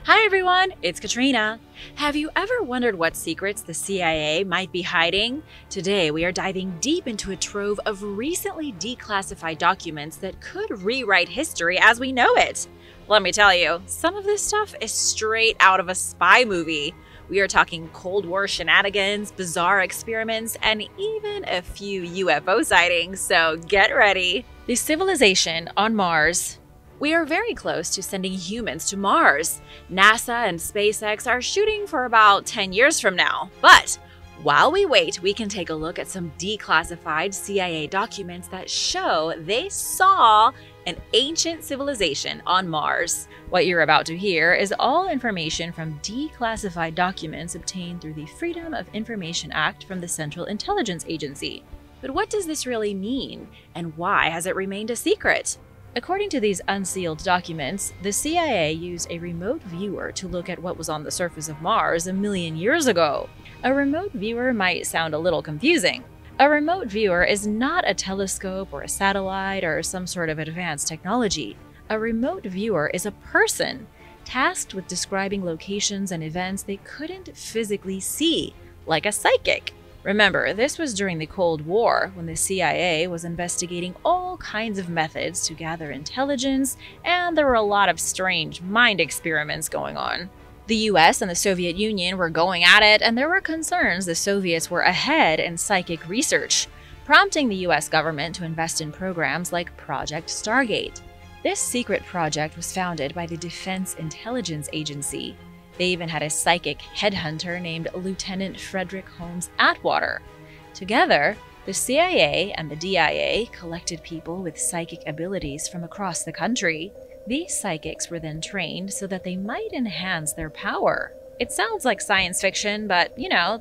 Hi everyone, it's Katrina. Have you ever wondered what secrets the CIA might be hiding? Today we are diving deep into a trove of recently declassified documents that could rewrite history as we know it. Let me tell you, some of this stuff is straight out of a spy movie. We are talking Cold War shenanigans, bizarre experiments, and even a few UFO sightings, so get ready. The civilization on Mars. We are very close to sending humans to Mars. NASA and SpaceX are shooting for about 10 years from now. But while we wait, we can take a look at some declassified CIA documents that show they saw an ancient civilization on Mars. What you're about to hear is all information from declassified documents obtained through the Freedom of Information Act from the Central Intelligence Agency. But what does this really mean, and why has it remained a secret? According to these unsealed documents, the CIA used a remote viewer to look at what was on the surface of Mars a million years ago. A remote viewer might sound a little confusing. A remote viewer is not a telescope or a satellite or some sort of advanced technology. A remote viewer is a person tasked with describing locations and events they couldn't physically see, like a psychic. Remember, this was during the Cold War, when the CIA was investigating all kinds of methods to gather intelligence, and there were a lot of strange mind experiments going on. The US and the Soviet Union were going at it, and there were concerns the Soviets were ahead in psychic research, prompting the US government to invest in programs like Project Stargate. This secret project was founded by the Defense Intelligence Agency. They even had a psychic headhunter named Lieutenant Frederick Holmes Atwater. Together, the CIA and the DIA collected people with psychic abilities from across the country. These psychics were then trained so that they might enhance their power. It sounds like science fiction, but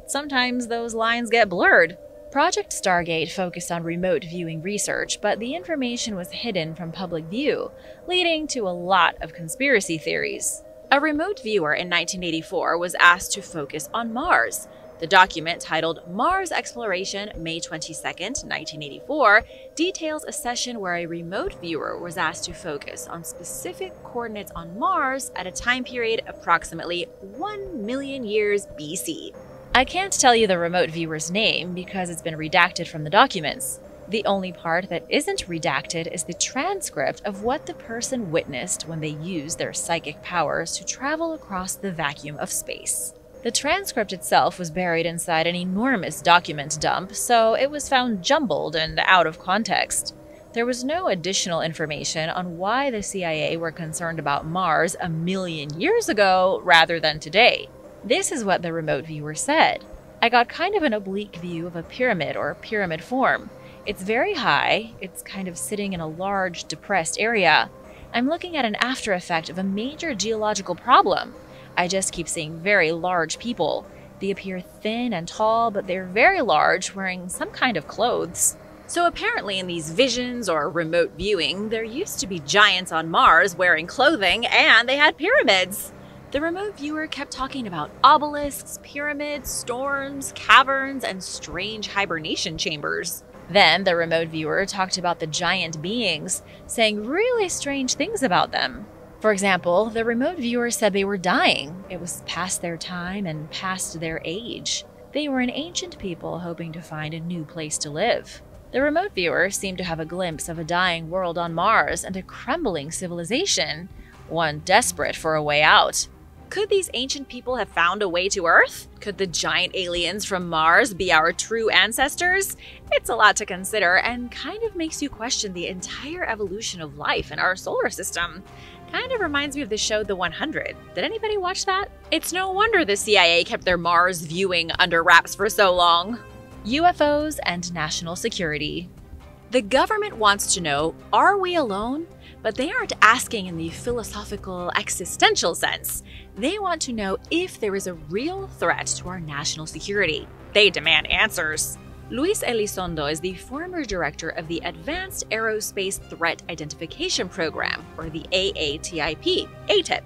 sometimes those lines get blurred. Project Stargate focused on remote viewing research, but the information was hidden from public view, leading to a lot of conspiracy theories. A remote viewer in 1984 was asked to focus on Mars. The document, titled Mars Exploration, May 22, 1984, details a session where a remote viewer was asked to focus on specific coordinates on Mars at a time period approximately 1 million years BC. I can't tell you the remote viewer's name because it's been redacted from the documents. The only part that isn't redacted is the transcript of what the person witnessed when they used their psychic powers to travel across the vacuum of space. The transcript itself was buried inside an enormous document dump, so it was found jumbled and out of context. There was no additional information on why the CIA were concerned about Mars a million years ago rather than today. This is what the remote viewer said. I got kind of an oblique view of a pyramid or pyramid form. It's very high, it's kind of sitting in a large, depressed area. I'm looking at an after effect of a major geological problem. I just keep seeing very large people. They appear thin and tall, but they're very large, wearing some kind of clothes. So apparently in these visions or remote viewing, there used to be giants on Mars wearing clothing, and they had pyramids. The remote viewer kept talking about obelisks, pyramids, storms, caverns, and strange hibernation chambers. Then the remote viewer talked about the giant beings, saying really strange things about them. For example, the remote viewer said they were dying. It was past their time and past their age. They were an ancient people hoping to find a new place to live. The remote viewer seemed to have a glimpse of a dying world on Mars and a crumbling civilization, one desperate for a way out. Could these ancient people have found a way to Earth? Could the giant aliens from Mars be our true ancestors? It's a lot to consider and kind of makes you question the entire evolution of life in our solar system. Kind of reminds me of the show The 100. Did anybody watch that? It's no wonder the CIA kept their Mars viewing under wraps for so long. UFOs and national security. The government wants to know, are we alone? But they aren't asking in the philosophical, existential sense. They want to know if there is a real threat to our national security. They demand answers. Luis Elizondo is the former director of the Advanced Aerospace Threat Identification Program, or the AATIP, ATIP,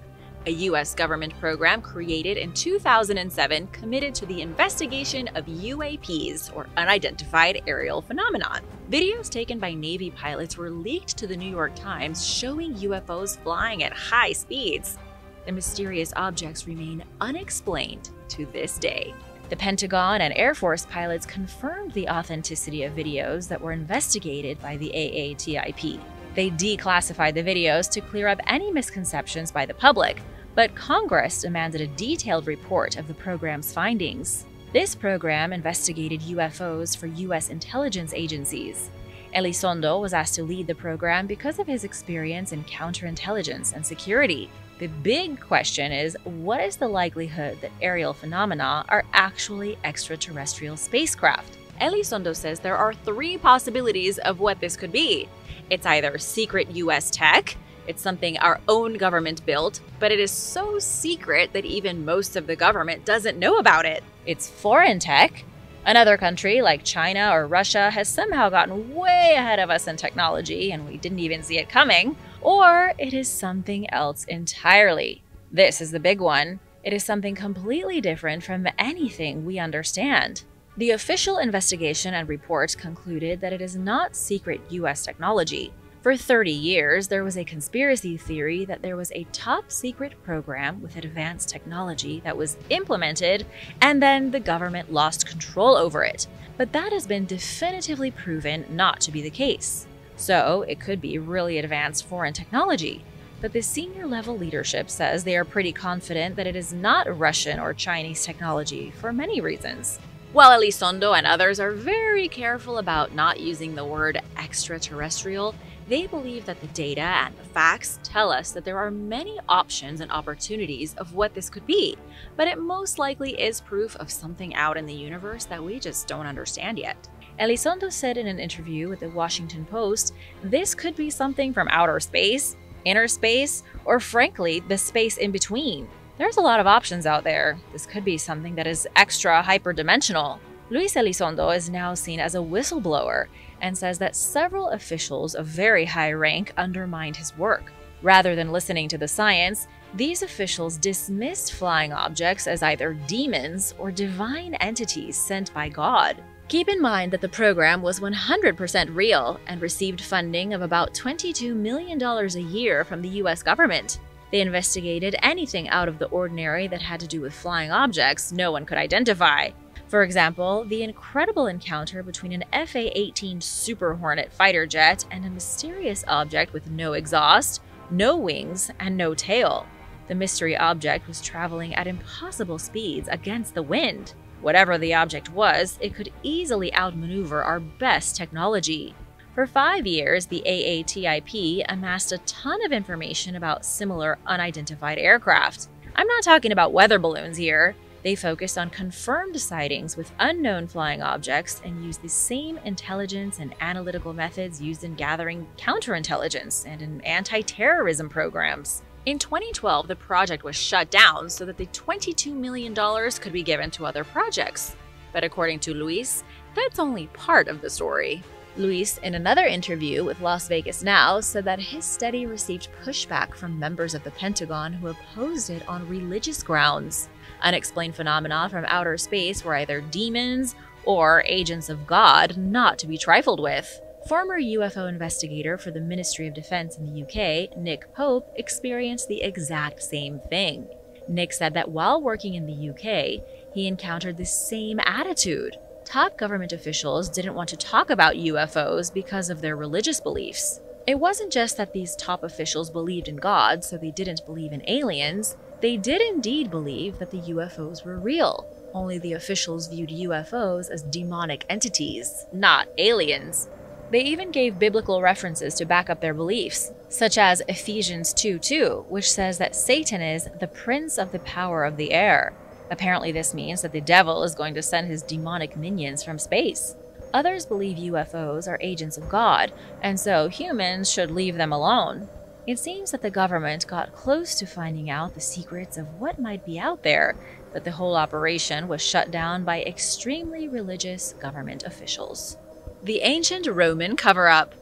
a U.S. government program created in 2007 committed to the investigation of UAPs, or unidentified aerial phenomenon. Videos taken by Navy pilots were leaked to the New York Times showing UFOs flying at high speeds. the mysterious objects remain unexplained to this day. The Pentagon and Air Force pilots confirmed the authenticity of videos that were investigated by the AATIP. They declassified the videos to clear up any misconceptions by the public, but Congress demanded a detailed report of the program's findings. This program investigated UFOs for U.S. intelligence agencies. Elizondo was asked to lead the program because of his experience in counterintelligence and security. The big question is, what is the likelihood that aerial phenomena are actually extraterrestrial spacecraft? Elizondo says there are 3 possibilities of what this could be. It's either secret U.S. tech, it's something our own government built, but it is so secret that even most of the government doesn't know about it. It's foreign tech. Another country like China or Russia has somehow gotten way ahead of us in technology and we didn't even see it coming. Or it is something else entirely. This is the big one. It is something completely different from anything we understand. The official investigation and report concluded that it is not secret U.S. technology. For 30 years, there was a conspiracy theory that there was a top-secret program with advanced technology that was implemented, and then the government lost control over it. But that has been definitively proven not to be the case. So, it could be really advanced foreign technology. But the senior-level leadership says they are pretty confident that it is not Russian or Chinese technology for many reasons. While Elizondo and others are very careful about not using the word extraterrestrial, they believe that the data and the facts tell us that there are many options and opportunities of what this could be, but it most likely is proof of something out in the universe that we just don't understand yet. Elizondo said in an interview with the Washington Post, this could be something from outer space, inner space, or frankly, the space in between. There's a lot of options out there. This could be something that is extra hyperdimensional. Luis Elizondo is now seen as a whistleblower and says that several officials of very high rank undermined his work. Rather than listening to the science, these officials dismissed flying objects as either demons or divine entities sent by God. Keep in mind that the program was 100% real and received funding of about $22 million a year from the US government. They investigated anything out of the ordinary that had to do with flying objects no one could identify. For example, the incredible encounter between an FA-18 Super Hornet fighter jet and a mysterious object with no exhaust, no wings, and no tail. The mystery object was traveling at impossible speeds against the wind. Whatever the object was, it could easily outmaneuver our best technology. For 5 years, the AATIP amassed a ton of information about similar unidentified aircraft. I'm not talking about weather balloons here. They focused on confirmed sightings with unknown flying objects and used the same intelligence and analytical methods used in gathering counterintelligence and in anti-terrorism programs. In 2012, the project was shut down so that the $22 million could be given to other projects. But according to Luis, that's only part of the story. Luis, in another interview with Las Vegas Now, said that his study received pushback from members of the Pentagon who opposed it on religious grounds. Unexplained phenomena from outer space were either demons or agents of God not to be trifled with. Former UFO investigator for the Ministry of Defense in the UK, Nick Pope, experienced the exact same thing. Nick said that while working in the UK, he encountered the same attitude. Top government officials didn't want to talk about UFOs because of their religious beliefs. It wasn't just that these top officials believed in God, so they didn't believe in aliens. They did indeed believe that the UFOs were real. Only the officials viewed UFOs as demonic entities, not aliens. They even gave biblical references to back up their beliefs, such as Ephesians 2:2, which says that Satan is the prince of the power of the air. Apparently this means that the devil is going to send his demonic minions from space. Others believe UFOs are agents of God, and so humans should leave them alone. It seems that the government got close to finding out the secrets of what might be out there, but the whole operation was shut down by extremely religious government officials. The ancient Roman cover-up.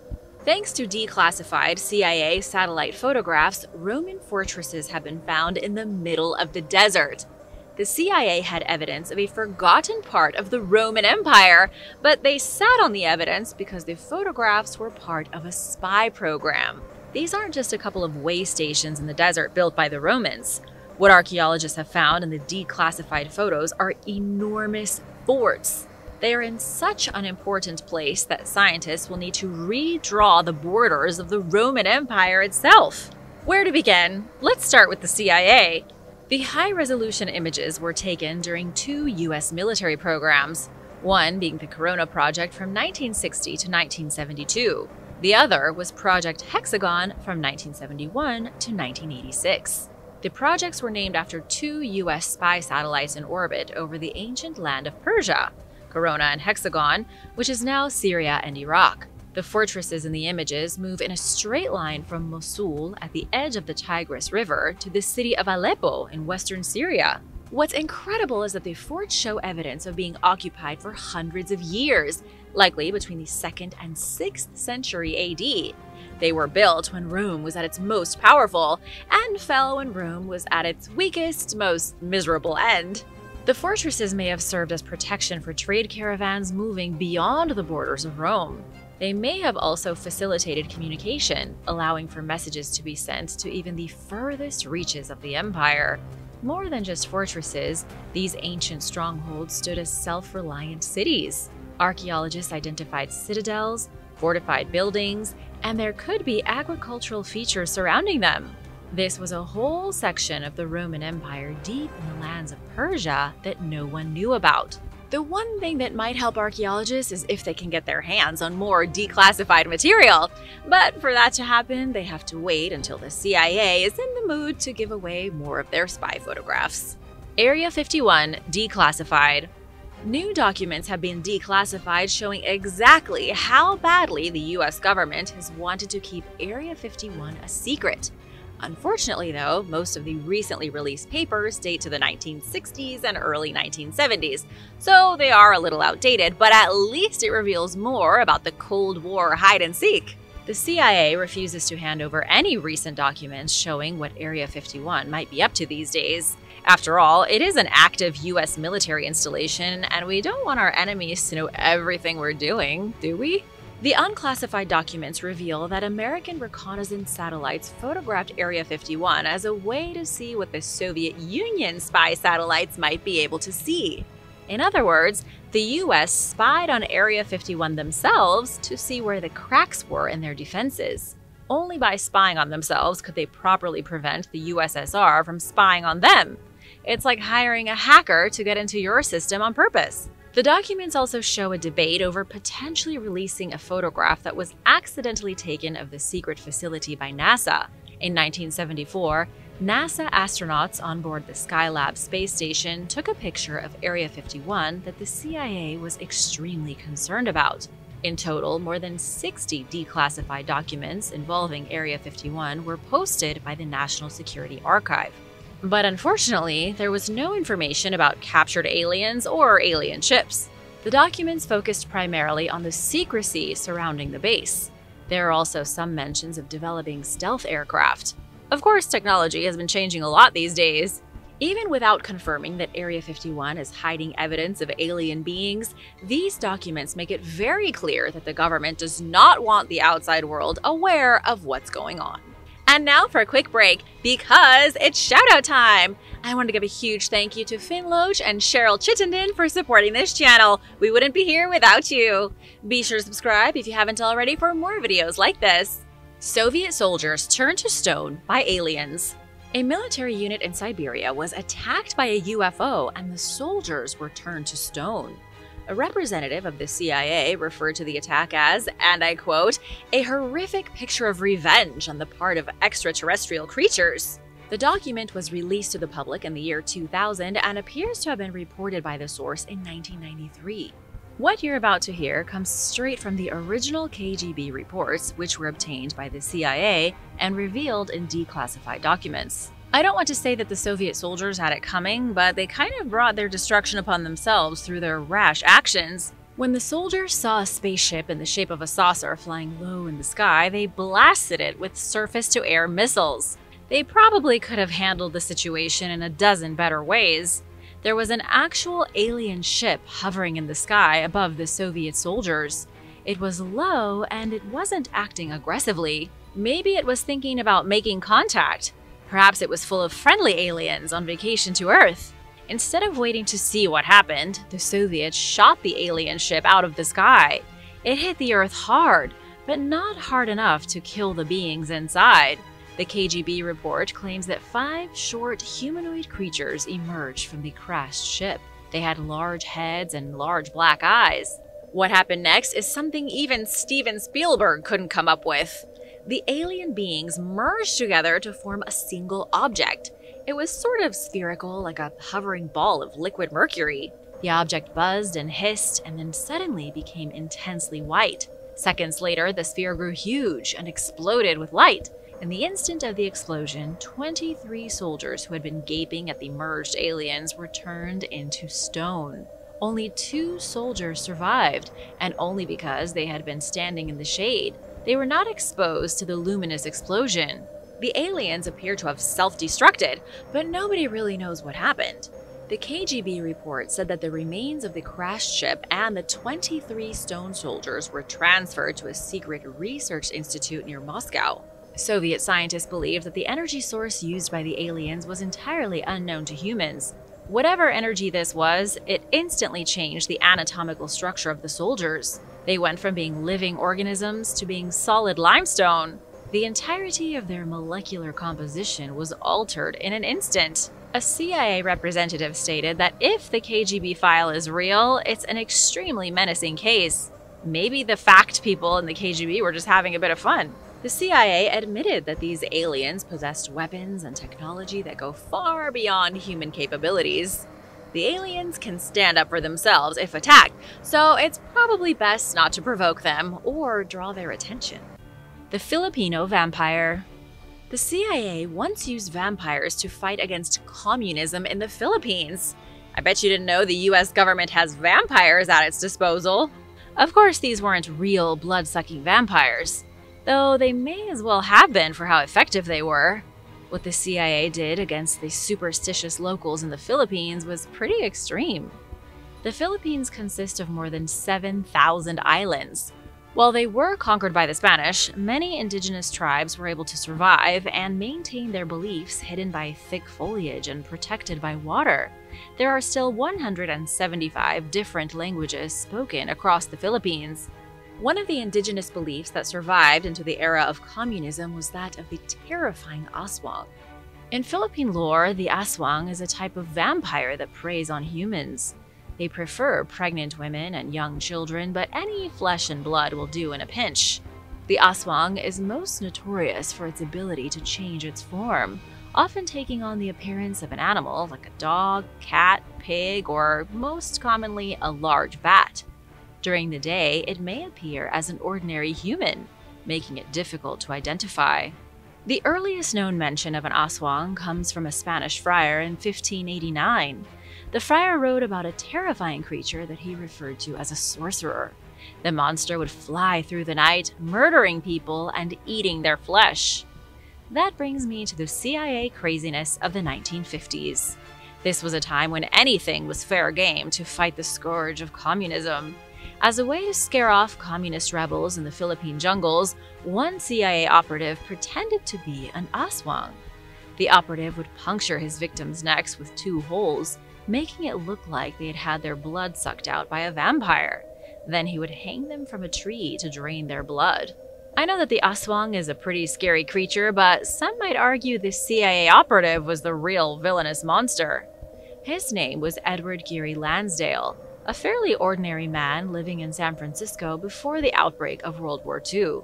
Thanks to declassified CIA satellite photographs, Roman fortresses have been found in the middle of the desert. The CIA had evidence of a forgotten part of the Roman Empire, but they sat on the evidence because the photographs were part of a spy program. These aren't just a couple of way stations in the desert built by the Romans. What archaeologists have found in the declassified photos are enormous forts. They are in such an important place that scientists will need to redraw the borders of the Roman Empire itself. Where to begin? Let's start with the CIA. The high-resolution images were taken during 2 U.S. military programs, one being the Corona Project from 1960 to 1972. The other was Project Hexagon from 1971 to 1986. The projects were named after 2 U.S. spy satellites in orbit over the ancient land of Persia, Corona and Hexagon, which is now Syria and Iraq. The fortresses in the images move in a straight line from Mosul at the edge of the Tigris River to the city of Aleppo in western Syria. What's incredible is that the forts show evidence of being occupied for hundreds of years, likely between the 2nd and 6th century AD. They were built when Rome was at its most powerful, and fell when Rome was at its weakest, most miserable end. The fortresses may have served as protection for trade caravans moving beyond the borders of Rome. They may have also facilitated communication, allowing for messages to be sent to even the furthest reaches of the empire. More than just fortresses, these ancient strongholds stood as self-reliant cities. Archaeologists identified citadels, fortified buildings, and there could be agricultural features surrounding them. This was a whole section of the Roman Empire deep in the lands of Persia that no one knew about. The one thing that might help archaeologists is if they can get their hands on more declassified material. But for that to happen, they have to wait until the CIA is in the mood to give away more of their spy photographs. Area 51 Declassified. New documents have been declassified showing exactly how badly the US government has wanted to keep Area 51 a secret. Unfortunately, though, most of the recently released papers date to the 1960s and early 1970s, so they are a little outdated, but at least it reveals more about the Cold War hide-and-seek. The CIA refuses to hand over any recent documents showing what Area 51 might be up to these days. After all, it is an active US military installation, and we don't want our enemies to know everything we're doing, do we? The unclassified documents reveal that American reconnaissance satellites photographed Area 51 as a way to see what the Soviet Union spy satellites might be able to see. In other words, the US spied on Area 51 themselves to see where the cracks were in their defenses. Only by spying on themselves could they properly prevent the USSR from spying on them. It's like hiring a hacker to get into your system on purpose. The documents also show a debate over potentially releasing a photograph that was accidentally taken of the secret facility by NASA. In 1974, NASA astronauts on board the Skylab space station took a picture of Area 51 that the CIA was extremely concerned about. In total, more than 60 declassified documents involving Area 51 were posted by the National Security Archive. But unfortunately, there was no information about captured aliens or alien ships. The documents focused primarily on the secrecy surrounding the base. There are also some mentions of developing stealth aircraft. Of course, technology has been changing a lot these days. Even without confirming that Area 51 is hiding evidence of alien beings, these documents make it very clear that the government does not want the outside world aware of what's going on. And now for a quick break, because it's shoutout time! I want to give a huge thank you to Finn Loach and Cheryl Chittenden for supporting this channel. We wouldn't be here without you. Be sure to subscribe if you haven't already for more videos like this. Soviet soldiers turned to stone by aliens. A military unit in Siberia was attacked by a UFO and the soldiers were turned to stone. A representative of the CIA referred to the attack as, and I quote, "a horrific picture of revenge on the part of extraterrestrial creatures." The document was released to the public in the year 2000 and appears to have been reported by the source in 1993. What you're about to hear comes straight from the original KGB reports, which were obtained by the CIA and revealed in declassified documents. I don't want to say that the Soviet soldiers had it coming, but they kind of brought their destruction upon themselves through their rash actions. When the soldiers saw a spaceship in the shape of a saucer flying low in the sky, they blasted it with surface-to-air missiles. They probably could have handled the situation in a dozen better ways. There was an actual alien ship hovering in the sky above the Soviet soldiers. It was low and it wasn't acting aggressively. Maybe it was thinking about making contact. Perhaps it was full of friendly aliens on vacation to Earth. Instead of waiting to see what happened, the Soviets shot the alien ship out of the sky. It hit the Earth hard, but not hard enough to kill the beings inside. The KGB report claims that 5 short humanoid creatures emerged from the crashed ship. They had large heads and large black eyes. What happened next is something even Steven Spielberg couldn't come up with. The alien beings merged together to form a single object. It was sort of spherical, like a hovering ball of liquid mercury. The object buzzed and hissed, and then suddenly became intensely white. Seconds later, the sphere grew huge and exploded with light. In the instant of the explosion, 23 soldiers who had been gaping at the merged aliens were turned into stone. Only 2 soldiers survived, and only because they had been standing in the shade. They were not exposed to the luminous explosion. The aliens appear to have self-destructed, but nobody really knows what happened. The KGB report said that the remains of the crashed ship and the 23 stone soldiers were transferred to a secret research institute near Moscow. Soviet scientists believed that the energy source used by the aliens was entirely unknown to humans. Whatever energy this was, it instantly changed the anatomical structure of the soldiers. They went from being living organisms to being solid limestone. The entirety of their molecular composition was altered in an instant. A CIA representative stated that if the KGB file is real, it's an extremely menacing case. Maybe the fact people in the KGB were just having a bit of fun. The CIA admitted that these aliens possessed weapons and technology that go far beyond human capabilities. The aliens can stand up for themselves if attacked, so it's probably best not to provoke them or draw their attention. The Filipino Vampire. The CIA once used vampires to fight against communism in the Philippines. I bet you didn't know the US government has vampires at its disposal. Of course, these weren't real blood-sucking vampires, though they may as well have been for how effective they were. What the CIA did against the superstitious locals in the Philippines was pretty extreme. The Philippines consist of more than 7,000 islands. While they were conquered by the Spanish, many indigenous tribes were able to survive and maintain their beliefs hidden by thick foliage and protected by water. There are still 175 different languages spoken across the Philippines. One of the indigenous beliefs that survived into the era of communism was that of the terrifying aswang. In Philippine lore, the aswang is a type of vampire that preys on humans. They prefer pregnant women and young children, but any flesh and blood will do in a pinch. The aswang is most notorious for its ability to change its form, often taking on the appearance of an animal like a dog, cat, pig, or most commonly a large bat. During the day, it may appear as an ordinary human, making it difficult to identify. The earliest known mention of an aswang comes from a Spanish friar in 1589. The friar wrote about a terrifying creature that he referred to as a sorcerer. The monster would fly through the night, murdering people and eating their flesh. That brings me to the CIA craziness of the 1950s. This was a time when anything was fair game to fight the scourge of communism. As a way to scare off communist rebels in the Philippine jungles, one CIA operative pretended to be an aswang. The operative would puncture his victims' necks with 2 holes, making it look like they had had their blood sucked out by a vampire. Then he would hang them from a tree to drain their blood. I know that the aswang is a pretty scary creature, but some might argue the CIA operative was the real villainous monster. His name was Edward Geary Lansdale, a fairly ordinary man living in San Francisco before the outbreak of World War II.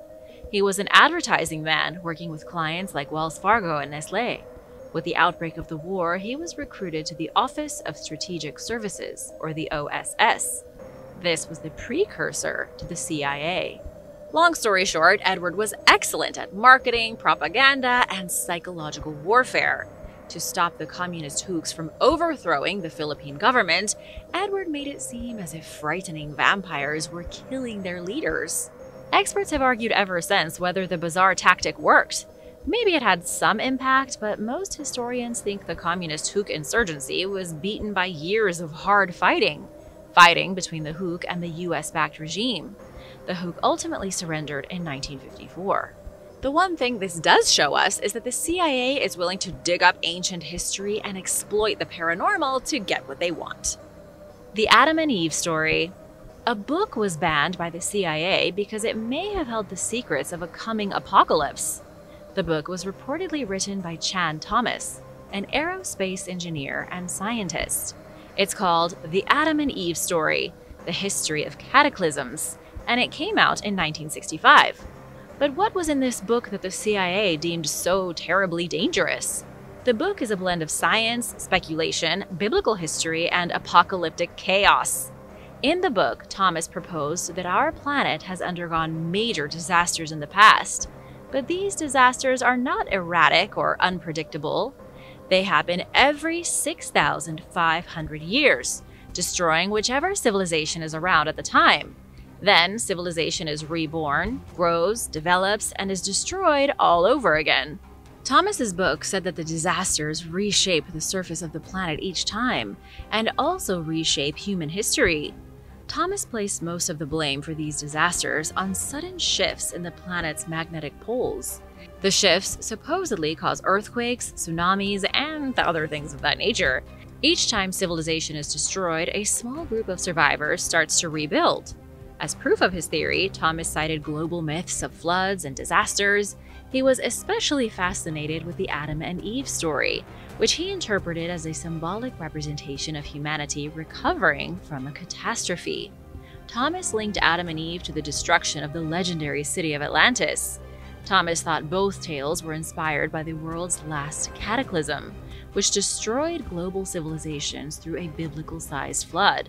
He was an advertising man working with clients like Wells Fargo and Nestlé. With the outbreak of the war, he was recruited to the Office of Strategic Services, or the OSS. This was the precursor to the CIA. Long story short, Edward was excellent at marketing, propaganda, and psychological warfare. To stop the communist hooks from overthrowing the Philippine government, Edward made it seem as if frightening vampires were killing their leaders. Experts have argued ever since whether the bizarre tactic worked. Maybe it had some impact, but most historians think the communist Hook insurgency was beaten by years of hard fighting between the Hook and the US-backed regime. The Hook ultimately surrendered in 1954. The one thing this does show us is that the CIA is willing to dig up ancient history and exploit the paranormal to get what they want. The Adam and Eve story. A book was banned by the CIA because it may have held the secrets of a coming apocalypse. The book was reportedly written by Chan Thomas, an aerospace engineer and scientist. It's called The Adam and Eve Story, The History of Cataclysms, and it came out in 1965. But what was in this book that the CIA deemed so terribly dangerous? The book is a blend of science, speculation, biblical history, and apocalyptic chaos. In the book, Thomas proposed that our planet has undergone major disasters in the past, but these disasters are not erratic or unpredictable. They happen every 6,500 years, destroying whichever civilization is around at the time. Then, civilization is reborn, grows, develops, and is destroyed all over again. Thomas's book said that the disasters reshape the surface of the planet each time, and also reshape human history. Thomas placed most of the blame for these disasters on sudden shifts in the planet's magnetic poles. The shifts supposedly cause earthquakes, tsunamis, and other things of that nature. Each time civilization is destroyed, a small group of survivors starts to rebuild. As proof of his theory, Thomas cited global myths of floods and disasters. He was especially fascinated with the Adam and Eve story, which he interpreted as a symbolic representation of humanity recovering from a catastrophe. Thomas linked Adam and Eve to the destruction of the legendary city of Atlantis. Thomas thought both tales were inspired by the world's last cataclysm, which destroyed global civilizations through a biblical-sized flood.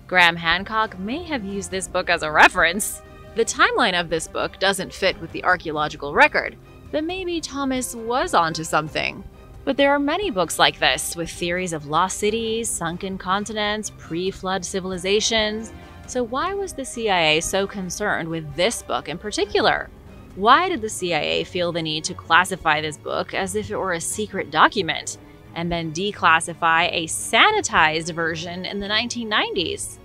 Graham Hancock may have used this book as a reference. The timeline of this book doesn't fit with the archaeological record, but maybe Thomas was onto something. But there are many books like this, with theories of lost cities, sunken continents, pre-flood civilizations. So why was the CIA so concerned with this book in particular? Why did the CIA feel the need to classify this book as if it were a secret document, and then declassify a sanitized version in the 1990s?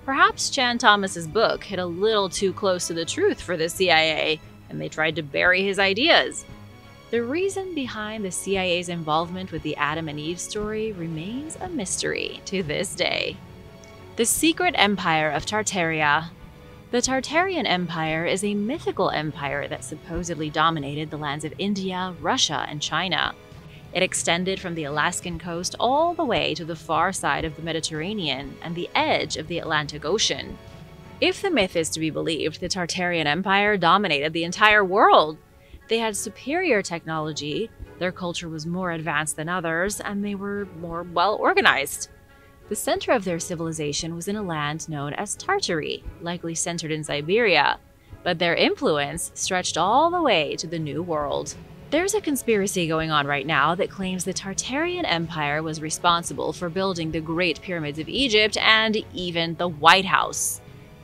Perhaps Chan Thomas's book hit a little too close to the truth for the CIA, and they tried to bury his ideas. The reason behind the CIA's involvement with the Adam and Eve story remains a mystery to this day. The Secret Empire of Tartaria. The Tartarian Empire is a mythical empire that supposedly dominated the lands of India, Russia, and China. It extended from the Alaskan coast all the way to the far side of the Mediterranean and the edge of the Atlantic Ocean. If the myth is to be believed, the Tartarian Empire dominated the entire world. They had superior technology, their culture was more advanced than others, and they were more well-organized. The center of their civilization was in a land known as Tartary, likely centered in Siberia, but their influence stretched all the way to the New World. There's a conspiracy going on right now that claims the Tartarian Empire was responsible for building the Great Pyramids of Egypt and even the White House.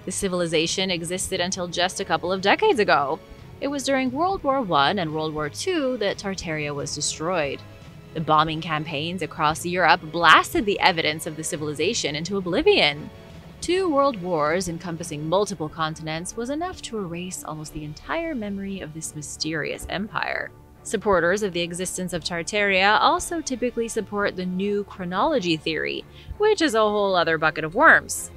The civilization existed until just a couple of decades ago. It was during World War I and World War II that Tartaria was destroyed. The bombing campaigns across Europe blasted the evidence of the civilization into oblivion. 2 world wars encompassing multiple continents was enough to erase almost the entire memory of this mysterious empire. Supporters of the existence of Tartaria also typically support the new chronology theory, which is a whole other bucket of worms.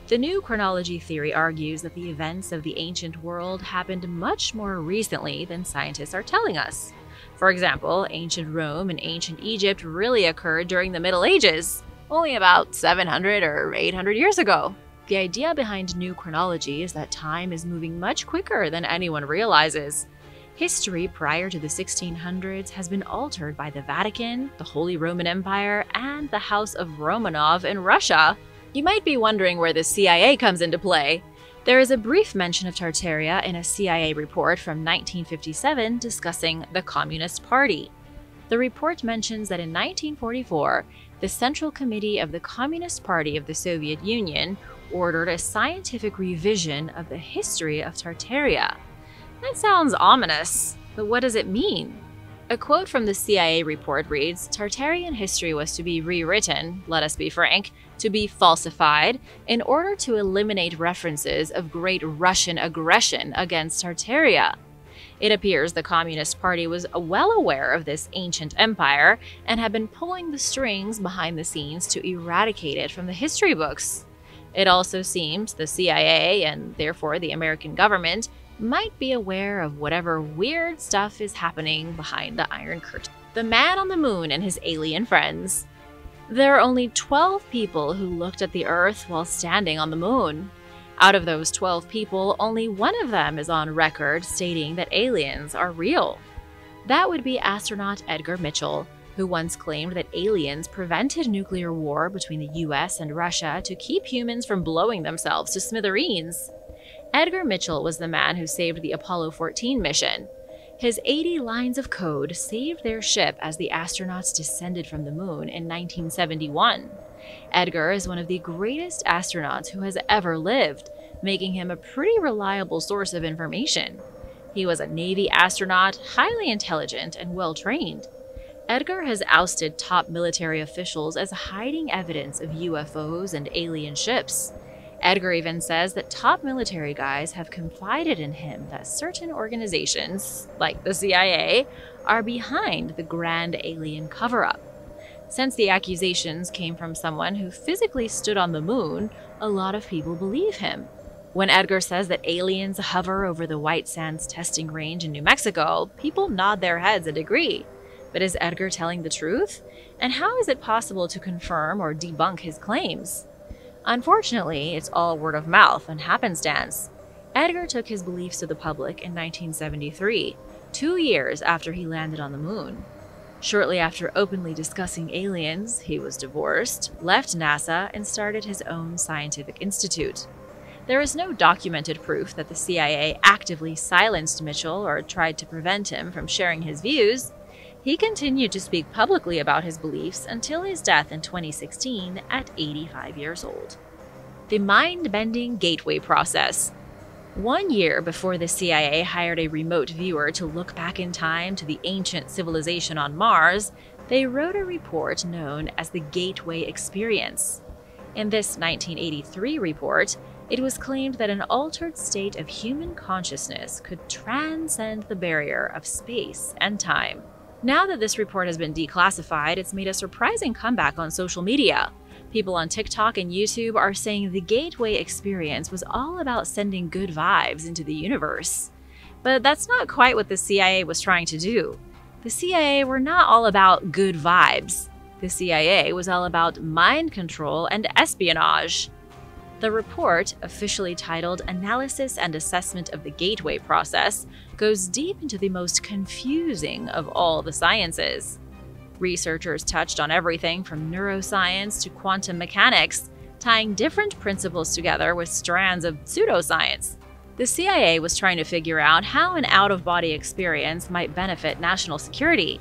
The new chronology theory argues that the events of the ancient world happened much more recently than scientists are telling us. For example, ancient Rome and ancient Egypt really occurred during the Middle Ages, only about 700 or 800 years ago. The idea behind new chronology is that time is moving much quicker than anyone realizes. History prior to the 1600s has been altered by the Vatican, the Holy Roman Empire, and the House of Romanov in Russia. You might be wondering where the CIA comes into play. There is a brief mention of Tartaria in a CIA report from 1957 discussing the Communist Party. The report mentions that in 1944, the Central Committee of the Communist Party of the Soviet Union ordered a scientific revision of the history of Tartaria. That sounds ominous, but what does it mean? A quote from the CIA report reads, "Tartarian history was to be rewritten, let us be frank, to be falsified, in order to eliminate references of great Russian aggression against Tartaria. It appears the Communist Party was well aware of this ancient empire and had been pulling the strings behind the scenes to eradicate it from the history books. It also seems the CIA, and therefore the American government, might be aware of whatever weird stuff is happening behind the Iron Curtain. The Man on the Moon and his alien friends. There are only 12 people who looked at the Earth while standing on the moon. Out of those 12 people, only one of them is on record stating that aliens are real. That would be astronaut Edgar Mitchell, who once claimed that aliens prevented nuclear war between the US and Russia to keep humans from blowing themselves to smithereens. Edgar Mitchell was the man who saved the Apollo 14 mission. His 80 lines of code saved their ship as the astronauts descended from the moon in 1971. Edgar is one of the greatest astronauts who has ever lived, making him a pretty reliable source of information. He was a Navy astronaut, highly intelligent and well-trained. Edgar has ousted top military officials as hiding evidence of UFOs and alien ships. Edgar even says that top military guys have confided in him that certain organizations, like the CIA, are behind the grand alien cover-up. Since the accusations came from someone who physically stood on the moon, a lot of people believe him. When Edgar says that aliens hover over the White Sands testing range in New Mexico, people nod their heads and agree. But is Edgar telling the truth? And how is it possible to confirm or debunk his claims? Unfortunately, it's all word of mouth and happenstance. Edgar took his beliefs to the public in 1973, 2 years after he landed on the moon. Shortly after openly discussing aliens, he was divorced, left NASA, and started his own scientific institute. There is no documented proof that the CIA actively silenced Mitchell or tried to prevent him from sharing his views. He continued to speak publicly about his beliefs until his death in 2016 at 85 years old. The mind-bending gateway process. 1 year before the CIA hired a remote viewer to look back in time to the ancient civilization on Mars, they wrote a report known as the Gateway Experience. In this 1983 report, it was claimed that an altered state of human consciousness could transcend the barrier of space and time. Now that this report has been declassified, it's made a surprising comeback on social media. People on TikTok and YouTube are saying the Gateway Experience was all about sending good vibes into the universe. But that's not quite what the CIA was trying to do. The CIA were not all about good vibes. The CIA was all about mind control and espionage. The report, officially titled Analysis and Assessment of the Gateway Process, goes deep into the most confusing of all the sciences. Researchers touched on everything from neuroscience to quantum mechanics, tying different principles together with strands of pseudoscience. The CIA was trying to figure out how an out-of-body experience might benefit national security.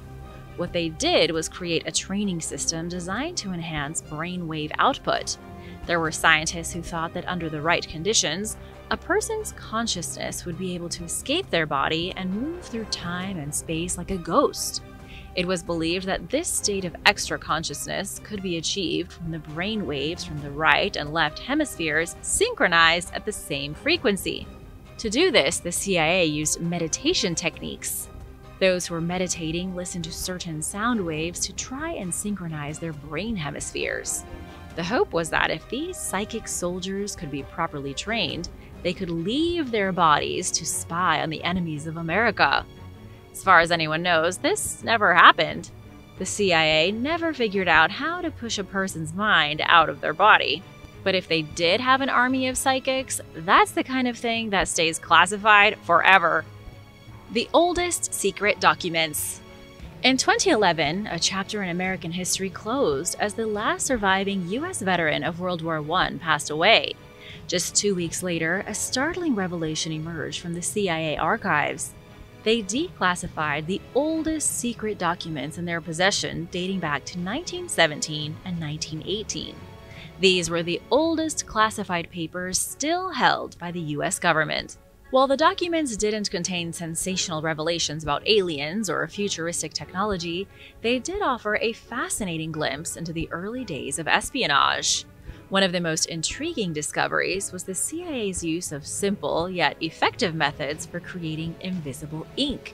What they did was create a training system designed to enhance brainwave output. There were scientists who thought that under the right conditions, a person's consciousness would be able to escape their body and move through time and space like a ghost. It was believed that this state of extra consciousness could be achieved when the brain waves from the right and left hemispheres synchronized at the same frequency. To do this, the CIA used meditation techniques. Those who were meditating listened to certain sound waves to try and synchronize their brain hemispheres. The hope was that if these psychic soldiers could be properly trained, they could leave their bodies to spy on the enemies of America. As far as anyone knows, this never happened. The CIA never figured out how to push a person's mind out of their body. But if they did have an army of psychics, that's the kind of thing that stays classified forever. The oldest secret documents. In 2011, a chapter in American history closed as the last surviving U.S. veteran of World War I passed away. Just 2 weeks later, a startling revelation emerged from the CIA archives. They declassified the oldest secret documents in their possession dating back to 1917 and 1918. These were the oldest classified papers still held by the U.S. government. While the documents didn't contain sensational revelations about aliens or futuristic technology, they did offer a fascinating glimpse into the early days of espionage. One of the most intriguing discoveries was the CIA's use of simple yet effective methods for creating invisible ink.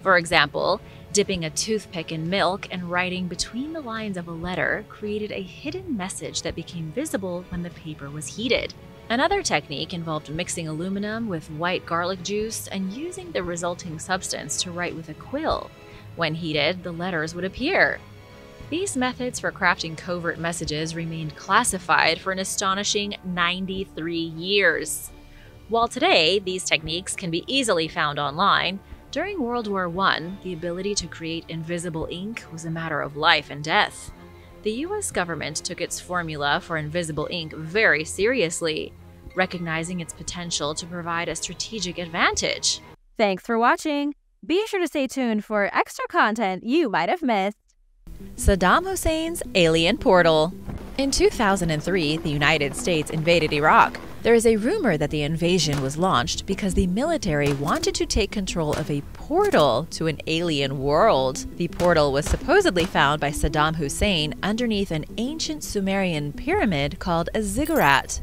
For example, dipping a toothpick in milk and writing between the lines of a letter created a hidden message that became visible when the paper was heated. Another technique involved mixing aluminum with white garlic juice and using the resulting substance to write with a quill. When heated, the letters would appear. These methods for crafting covert messages remained classified for an astonishing 93 years. While today these techniques can be easily found online, during World War I, the ability to create invisible ink was a matter of life and death. The US government took its formula for invisible ink very seriously, recognizing its potential to provide a strategic advantage. Thanks for watching! Be sure to stay tuned for extra content you might have missed. Saddam Hussein's alien portal. In 2003, the United States invaded Iraq. There is a rumor that the invasion was launched because the military wanted to take control of a portal to an alien world. The portal was supposedly found by Saddam Hussein underneath an ancient Sumerian pyramid called a ziggurat.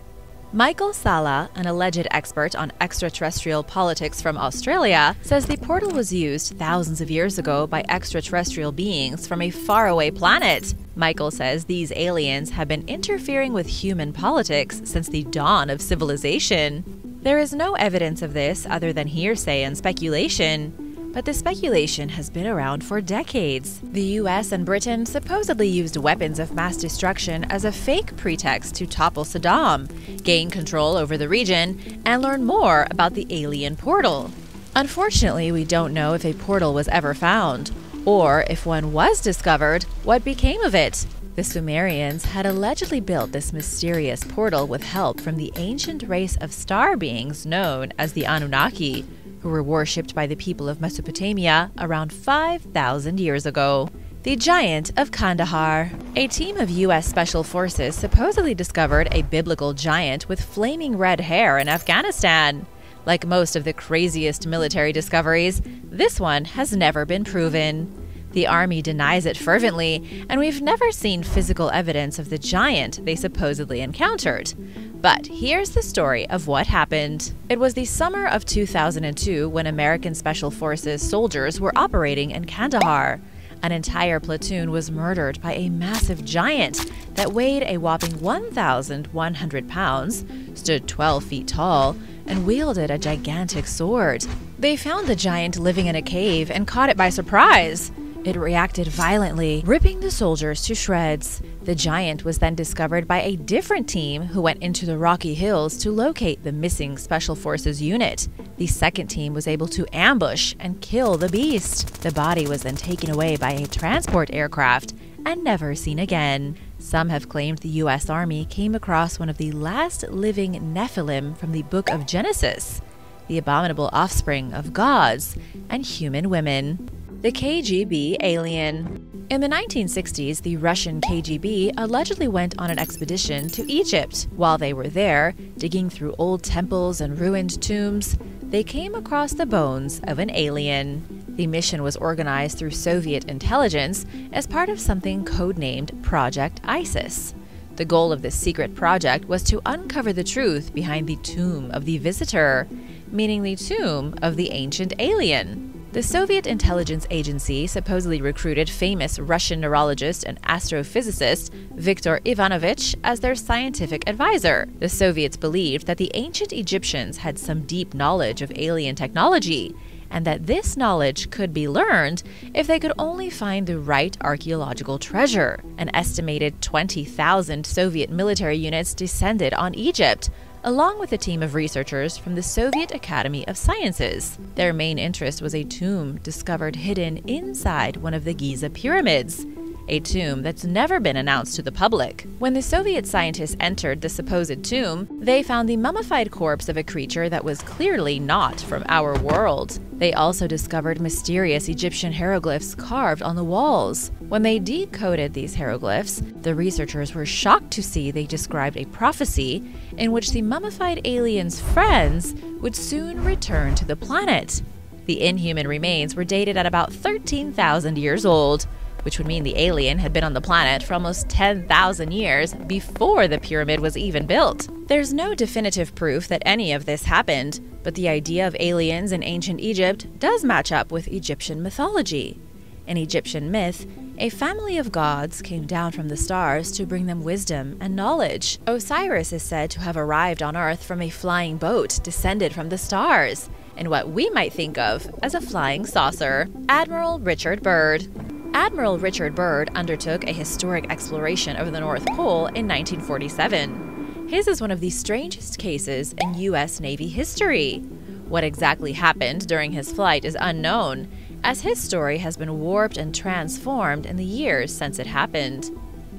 Michael Sala, an alleged expert on extraterrestrial politics from Australia, says the portal was used thousands of years ago by extraterrestrial beings from a faraway planet. Michael says these aliens have been interfering with human politics since the dawn of civilization. There is no evidence of this other than hearsay and speculation. But the speculation has been around for decades. The US and Britain supposedly used weapons of mass destruction as a fake pretext to topple Saddam, gain control over the region, and learn more about the alien portal. Unfortunately, we don't know if a portal was ever found, or if one was discovered, what became of it. The Sumerians had allegedly built this mysterious portal with help from the ancient race of star beings known as the Anunnaki, who were worshipped by the people of Mesopotamia around 5,000 years ago. The Giant of Kandahar. A team of U.S. Special Forces supposedly discovered a biblical giant with flaming red hair in Afghanistan. Like most of the craziest military discoveries, this one has never been proven. The Army denies it fervently, and we've never seen physical evidence of the giant they supposedly encountered. But here's the story of what happened. It was the summer of 2002 when American Special Forces soldiers were operating in Kandahar. An entire platoon was murdered by a massive giant that weighed a whopping 1,100 pounds, stood 12 feet tall, and wielded a gigantic sword. They found the giant living in a cave and caught it by surprise. It reacted violently, ripping the soldiers to shreds. The giant was then discovered by a different team who went into the Rocky Hills to locate the missing Special Forces unit. The second team was able to ambush and kill the beast. The body was then taken away by a transport aircraft and never seen again. Some have claimed the U.S. Army came across one of the last living Nephilim from the Book of Genesis, the abominable offspring of gods and human women. The KGB alien. In the 1960s, the Russian KGB allegedly went on an expedition to Egypt. While they were there, digging through old temples and ruined tombs, they came across the bones of an alien. The mission was organized through Soviet intelligence as part of something codenamed Project ISIS. The goal of this secret project was to uncover the truth behind the tomb of the visitor, meaning the tomb of the ancient alien. The Soviet intelligence agency supposedly recruited famous Russian neurologist and astrophysicist Viktor Ivanovich as their scientific advisor. The Soviets believed that the ancient Egyptians had some deep knowledge of alien technology, and that this knowledge could be learned if they could only find the right archaeological treasure. An estimated 20,000 Soviet military units descended on Egypt, along with a team of researchers from the Soviet Academy of Sciences. Their main interest was a tomb discovered hidden inside one of the Giza pyramids, a tomb that's never been announced to the public. When the Soviet scientists entered the supposed tomb, they found the mummified corpse of a creature that was clearly not from our world. They also discovered mysterious Egyptian hieroglyphs carved on the walls. When they decoded these hieroglyphs, the researchers were shocked to see they described a prophecy in which the mummified aliens' friends would soon return to the planet. The inhuman remains were dated at about 13,000 years old, which would mean the alien had been on the planet for almost 10,000 years before the pyramid was even built. There's no definitive proof that any of this happened, but the idea of aliens in ancient Egypt does match up with Egyptian mythology. In Egyptian myth, a family of gods came down from the stars to bring them wisdom and knowledge. Osiris is said to have arrived on Earth from a flying boat descended from the stars, in what we might think of as a flying saucer. Admiral Richard Byrd. Admiral Richard Byrd undertook a historic exploration of the North Pole in 1947. His is one of the strangest cases in U.S. Navy history. What exactly happened during his flight is unknown, as his story has been warped and transformed in the years since it happened.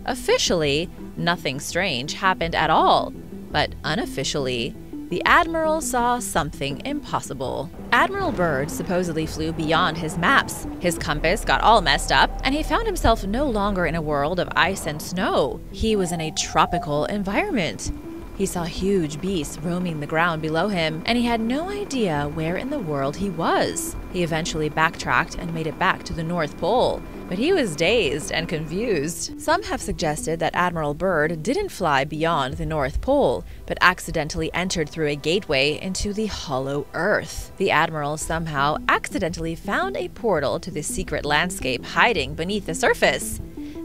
Officially, nothing strange happened at all, but unofficially, the Admiral saw something impossible. Admiral Byrd supposedly flew beyond his maps. His compass got all messed up, and he found himself no longer in a world of ice and snow. He was in a tropical environment. He saw huge beasts roaming the ground below him, and he had no idea where in the world he was. He eventually backtracked and made it back to the North Pole, but he was dazed and confused. Some have suggested that Admiral Byrd didn't fly beyond the North Pole, but accidentally entered through a gateway into the hollow Earth. The Admiral somehow accidentally found a portal to the secret landscape hiding beneath the surface.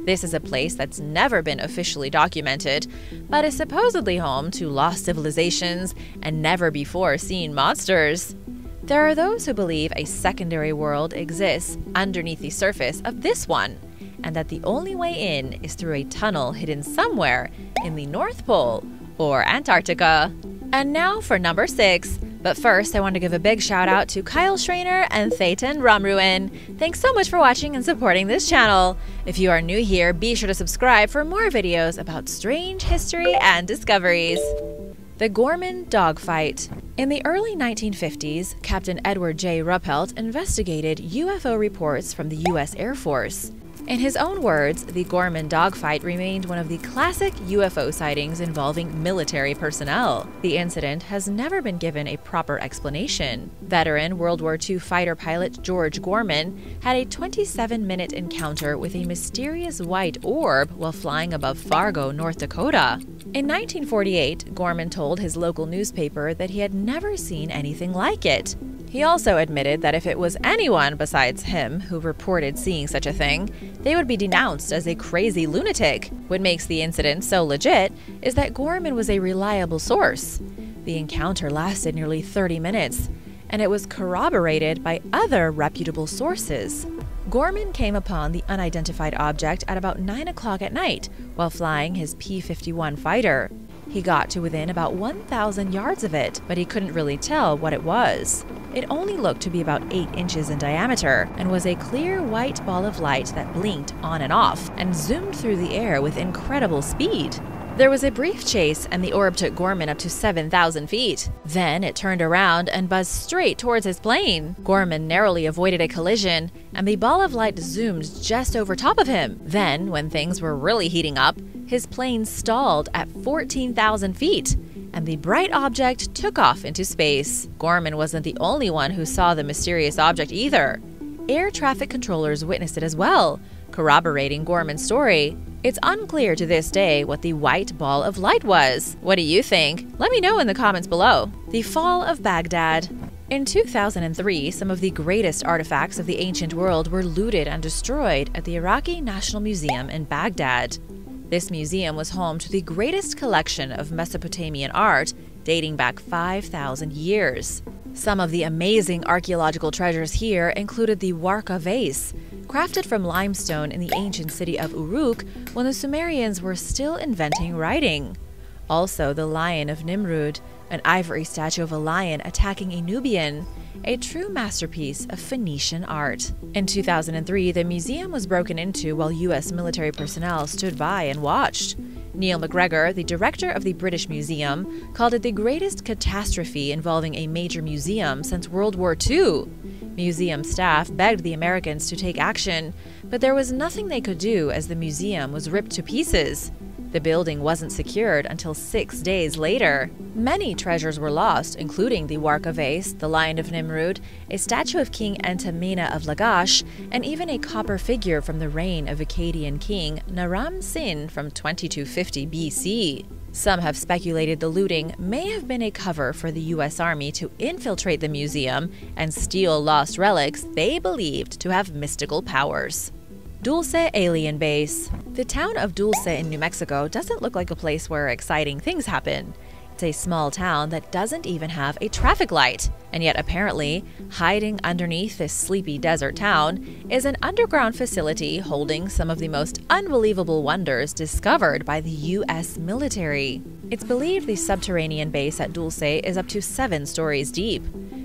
This is a place that's never been officially documented, but is supposedly home to lost civilizations and never-before-seen monsters. There are those who believe a secondary world exists underneath the surface of this one, and that the only way in is through a tunnel hidden somewhere in the North Pole or Antarctica. And now for number 6. But first, I want to give a big shout out to Kyle Schreiner and Thayton Romruin. Thanks so much for watching and supporting this channel. If you are new here, be sure to subscribe for more videos about strange history and discoveries. The Gorman Dogfight. In the early 1950s, Captain Edward J. Ruppelt investigated UFO reports from the U.S. Air Force. In his own words, the Gorman Dogfight remained one of the classic UFO sightings involving military personnel. The incident has never been given a proper explanation. Veteran World War II fighter pilot George Gorman had a 27-minute encounter with a mysterious white orb while flying above Fargo, North Dakota. In 1948, Gorman told his local newspaper that he had never seen anything like it. He also admitted that if it was anyone besides him who reported seeing such a thing, they would be denounced as a crazy lunatic. What makes the incident so legit is that Gorman was a reliable source. The encounter lasted nearly 30 minutes, and it was corroborated by other reputable sources. Gorman came upon the unidentified object at about 9 o'clock at night while flying his P-51 fighter. He got to within about 1,000 yards of it, but he couldn't really tell what it was. It only looked to be about 8 inches in diameter and was a clear white ball of light that blinked on and off and zoomed through the air with incredible speed. There was a brief chase, and the orb took Gorman up to 7,000 feet. Then it turned around and buzzed straight towards his plane. Gorman narrowly avoided a collision, and the ball of light zoomed just over top of him. Then, when things were really heating up, his plane stalled at 14,000 feet, and the bright object took off into space. Gorman wasn't the only one who saw the mysterious object either. Air traffic controllers witnessed it as well, corroborating Gorman's story. It's unclear to this day what the white ball of light was. What do you think? Let me know in the comments below. The Fall of Baghdad. In 2003, some of the greatest artifacts of the ancient world were looted and destroyed at the Iraqi National Museum in Baghdad. This museum was home to the greatest collection of Mesopotamian art dating back 5,000 years. Some of the amazing archaeological treasures here included the Warka vase, crafted from limestone in the ancient city of Uruk when the Sumerians were still inventing writing. Also, the Lion of Nimrud, an ivory statue of a lion attacking a Nubian, a true masterpiece of Phoenician art. In 2003, the museum was broken into while U.S. military personnel stood by and watched. Neil MacGregor, the director of the British Museum, called it the greatest catastrophe involving a major museum since World War II. Museum staff begged the Americans to take action, but there was nothing they could do as the museum was ripped to pieces. The building wasn't secured until 6 days later. Many treasures were lost, including the Warka vase, the Lion of Nimrud, a statue of King Entemena of Lagash, and even a copper figure from the reign of Akkadian king Naram Sin from 2250 BC. Some have speculated the looting may have been a cover for the U.S. Army to infiltrate the museum and steal lost relics they believed to have mystical powers. Dulce Alien Base. The town of Dulce in New Mexico doesn't look like a place where exciting things happen. It's a small town that doesn't even have a traffic light. And yet apparently, hiding underneath this sleepy desert town is an underground facility holding some of the most unbelievable wonders discovered by the U.S. military. It's believed the subterranean base at Dulce is up to 7 stories deep.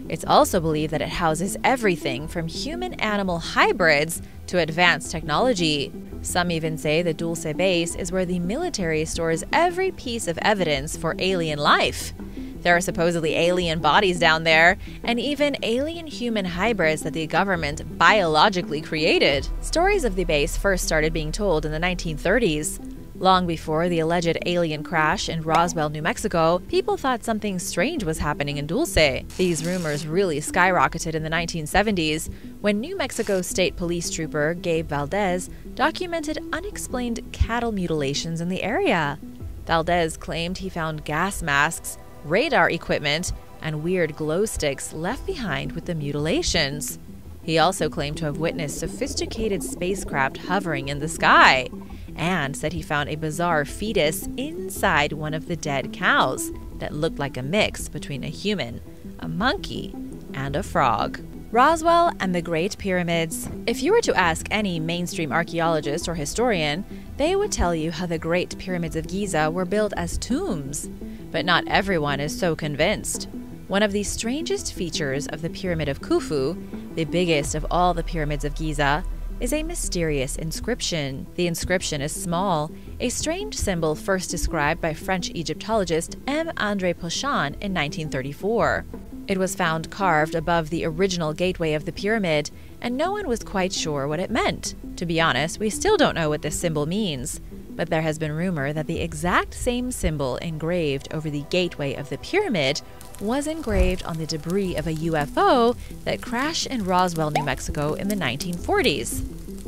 It's also believed that it houses everything from human-animal hybrids to advanced technology. Some even say the Dulce base is where the military stores every piece of evidence for alien life. There are supposedly alien bodies down there, and even alien-human hybrids that the government biologically created. Stories of the base first started being told in the 1930s. Long before the alleged alien crash in Roswell, New Mexico, people thought something strange was happening in Dulce. These rumors really skyrocketed in the 1970s when New Mexico State Police Trooper Gabe Valdez documented unexplained cattle mutilations in the area. Valdez claimed he found gas masks, radar equipment, and weird glow sticks left behind with the mutilations. He also claimed to have witnessed sophisticated spacecraft hovering in the sky, and said he found a bizarre fetus inside one of the dead cows that looked like a mix between a human, a monkey, and a frog. Roswell and the Great Pyramids. If you were to ask any mainstream archaeologist or historian, they would tell you how the Great Pyramids of Giza were built as tombs. But not everyone is so convinced. One of the strangest features of the Pyramid of Khufu, the biggest of all the pyramids of Giza, is a mysterious inscription. The inscription is small, a strange symbol first described by French Egyptologist M. André Pochon in 1934. It was found carved above the original gateway of the pyramid, and no one was quite sure what it meant. To be honest, we still don't know what this symbol means, but there has been rumor that the exact same symbol engraved over the gateway of the pyramid was engraved on the debris of a UFO that crashed in Roswell, New Mexico in the 1940s.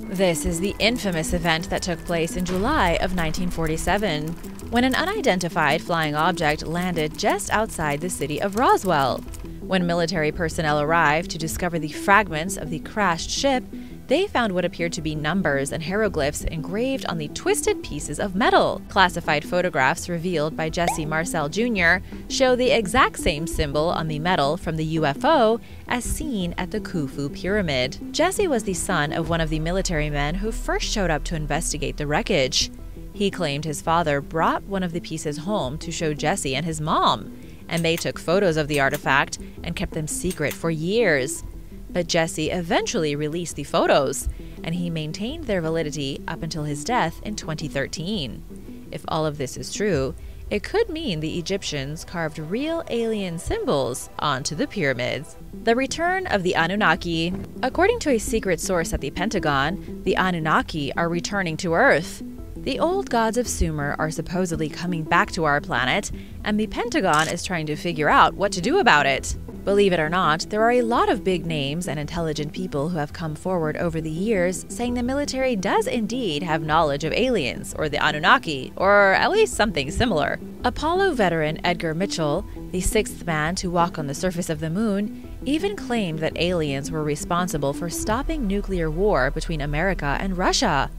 This is the infamous event that took place in July of 1947, when an unidentified flying object landed just outside the city of Roswell. When military personnel arrived to discover the fragments of the crashed ship, they found what appeared to be numbers and hieroglyphs engraved on the twisted pieces of metal. Classified photographs revealed by Jesse Marcel Jr. show the exact same symbol on the metal from the UFO as seen at the Khufu Pyramid. Jesse was the son of one of the military men who first showed up to investigate the wreckage. He claimed his father brought one of the pieces home to show Jesse and his mom, and they took photos of the artifact and kept them secret for years. But Jesse eventually released the photos, and he maintained their validity up until his death in 2013. If all of this is true, it could mean the Egyptians carved real alien symbols onto the pyramids. The return of the Anunnaki. According to a secret source at the Pentagon, the Anunnaki are returning to Earth. The old gods of Sumer are supposedly coming back to our planet, and the Pentagon is trying to figure out what to do about it. Believe it or not, there are a lot of big names and intelligent people who have come forward over the years saying the military does indeed have knowledge of aliens, or the Anunnaki, or at least something similar. Apollo veteran Edgar Mitchell, the 6th man to walk on the surface of the moon, even claimed that aliens were responsible for stopping nuclear war between America and Russia.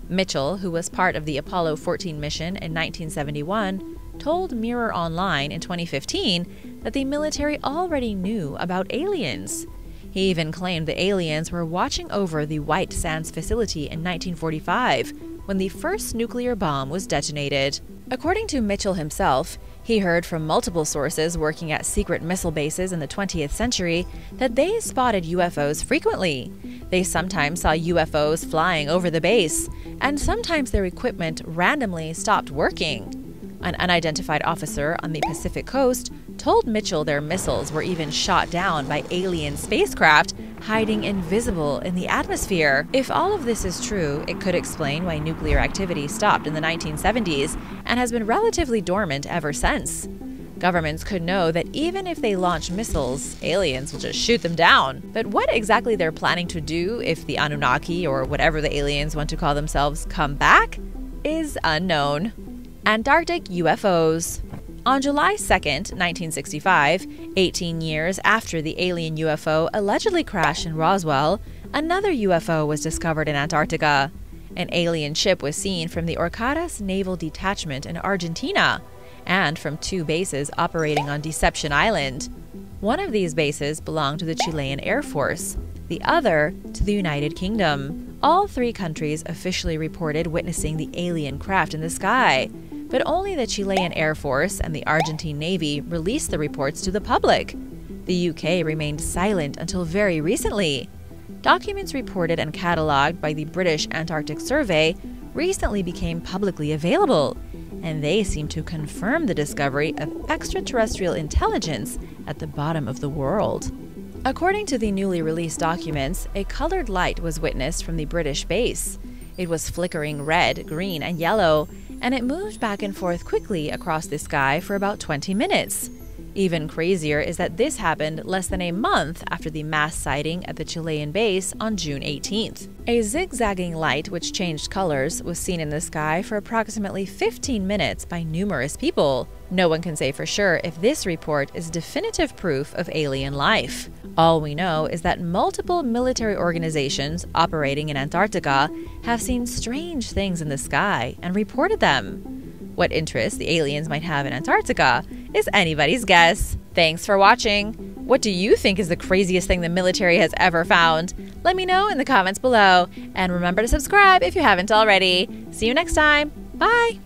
Mitchell, who was part of the Apollo 14 mission in 1971, told Mirror Online in 2015 that the military already knew about aliens. He even claimed the aliens were watching over the White Sands facility in 1945 when the first nuclear bomb was detonated. According to Mitchell himself, he heard from multiple sources working at secret missile bases in the 20th century that they spotted UFOs frequently. They sometimes saw UFOs flying over the base, and sometimes their equipment randomly stopped working. An unidentified officer on the Pacific coast told Mitchell their missiles were even shot down by alien spacecraft hiding invisible in the atmosphere. If all of this is true, it could explain why nuclear activity stopped in the 1970s and has been relatively dormant ever since. Governments could know that even if they launch missiles, aliens will just shoot them down. But what exactly they're planning to do if the Anunnaki, or whatever the aliens want to call themselves, come back is unknown. Antarctic UFOs. On July 2nd, 1965, 18 years after the alien UFO allegedly crashed in Roswell, another UFO was discovered in Antarctica. An alien ship was seen from the Orcadas Naval Detachment in Argentina, and from 2 bases operating on Deception Island. One of these bases belonged to the Chilean Air Force, the other to the United Kingdom. All 3 countries officially reported witnessing the alien craft in the sky, but only the Chilean Air Force and the Argentine Navy released the reports to the public. The UK remained silent until very recently. Documents reported and catalogued by the British Antarctic Survey recently became publicly available, and they seem to confirm the discovery of extraterrestrial intelligence at the bottom of the world. According to the newly released documents, a colored light was witnessed from the British base. It was flickering red, green, and yellow, and it moved back and forth quickly across the sky for about 20 minutes. Even crazier is that this happened less than a month after the mass sighting at the Chilean base on June 18th. A zigzagging light which changed colors was seen in the sky for approximately 15 minutes by numerous people. No one can say for sure if this report is definitive proof of alien life. All we know is that multiple military organizations operating in Antarctica have seen strange things in the sky and reported them. What interest the aliens might have in Antarctica is anybody's guess. Thanks for watching. What do you think is the craziest thing the military has ever found? Let me know in the comments below. And remember to subscribe if you haven't already. See you next time. Bye!